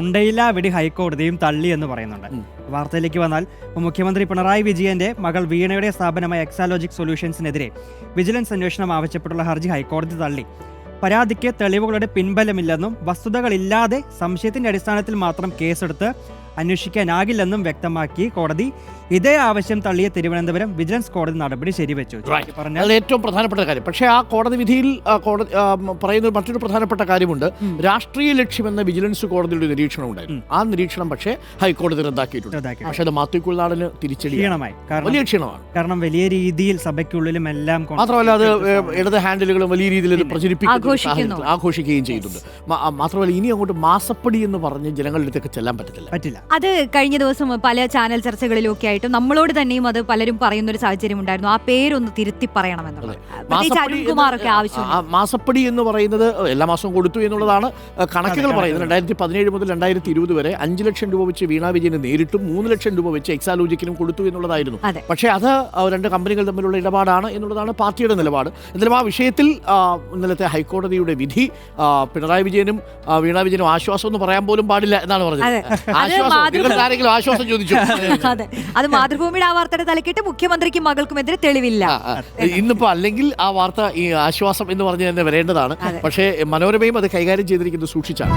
ഉണ്ടയില്ല വിധി ഹൈക്കോടതിയും തള്ളി എന്ന് പറയുന്നുണ്ട്. വാർത്തയിലേക്ക് വന്നാൽ മുഖ്യമന്ത്രി പിണറായി വിജയന്റെ മകൾ വീണയുടെ സ്ഥാപനമായ എക്സാലോജിക് സൊല്യൂഷൻസിനെതിരെ വിജിലൻസ് അന്വേഷണം ആവശ്യപ്പെട്ടുള്ള ഹർജി ഹൈക്കോടതി തള്ളി. പരാതിക്ക് തെളിവുകളുടെ പിൻബലമില്ലെന്നും വസ്തുതകളില്ലാതെ സംശയത്തിന്റെ അടിസ്ഥാനത്തിൽ മാത്രം കേസെടുത്ത് അന്വേഷിക്കാനാകില്ലെന്നും വ്യക്തമാക്കി കോടതി. ഇതേ ആവശ്യം തള്ളിയ തിരുവനന്തപുരം വിജിലൻസ് കോടതി നടപടി ശരിവെച്ചു. പറഞ്ഞാൽ ഏറ്റവും പ്രധാനപ്പെട്ട കാര്യം. പക്ഷേ ആ കോടതി വിധിയിൽ പറയുന്ന മറ്റൊരു പ്രധാനപ്പെട്ട കാര്യമുണ്ട്. രാഷ്ട്രീയ ലക്ഷ്യമെന്ന വിജിലൻസ് കോടതിയുടെ നിരീക്ഷണം ഉണ്ടായിരുന്നു. ആ നിരീക്ഷണം പക്ഷേ ഹൈക്കോടതി റദ്ദാക്കിയിട്ടുണ്ട്. പക്ഷേ അത് മാത്യു കുഴൽനാടന് തിരിച്ചടിയായി, വലിയ ക്ഷീണമാണ്. കാരണം വലിയ രീതിയിൽ സഭയ്ക്കുള്ളിലും എല്ലാം മാത്രമല്ല അത് ഇടത് ഹാൻഡിലുകളും വലിയ രീതിയിൽ പ്രചരിപ്പിക്കുകയും ആഘോഷിക്കുകയും ചെയ്യുന്നുണ്ട്. മാത്രമല്ല ഇനി അങ്ങോട്ട് മാസപ്പടി എന്ന് പറഞ്ഞ് ജനങ്ങളുടെ അടുത്തേക്ക് ചെല്ലാൻ പറ്റില്ല. അത് കഴിഞ്ഞ ദിവസം പല ചാനൽ ചർച്ചകളിലും ഒക്കെ ആയിട്ടും നമ്മളോട് തന്നെയും അത് പലരും പറയുന്ന ഒരു സാഹചര്യം ഉണ്ടായിരുന്നു. ആ പേരൊന്ന് തിരുത്തി പറയണമെന്നുള്ളത്. മാസപ്പടി എന്ന് പറയുന്നത് എല്ലാ മാസവും കൊടുത്തു എന്നുള്ളതാണ് കണക്കുകൾ പറയുന്നത്. 2017 മുതൽ 2020 വരെ 5 ലക്ഷം രൂപ വെച്ച് വീണ വിജയന് നേരിട്ടും 3 ലക്ഷം രൂപ വെച്ച് എക്സാലോജിക്കിനും കൊടുത്തു എന്നുള്ളതായിരുന്നു. പക്ഷേ അത് രണ്ട് കമ്പനികൾ തമ്മിലുള്ള ഇടപാടാണ് എന്നുള്ളതാണ് പാർട്ടിയുടെ നിലപാട്. എന്നാലും ആ വിഷയത്തിൽ ഇന്നലത്തെ ഹൈക്കോടതിയുടെ വിധി പിണറായി വിജയനും വീണ വിജയനും ആശ്വാസം എന്ന് പറയാൻ പോലും പാടില്ല എന്നാണ് പറഞ്ഞത്. ആശ്വാസം ചോദിച്ചു. അത് മാതൃഭൂമിയുടെ ആ വാർത്തയുടെ തലക്കെട്ട് മുഖ്യമന്ത്രിക്കും മകൾക്കുമെതിരെ തെളിവില്ല. ഇന്നിപ്പോ അല്ലെങ്കിൽ ആ വാർത്ത ഈ ആശ്വാസം എന്ന് പറഞ്ഞ് തന്നെ വരേണ്ടതാണ്. പക്ഷേ മനോരമയും അത് കൈകാര്യം ചെയ്തിരിക്കുന്നത് സൂക്ഷിച്ചാണ്.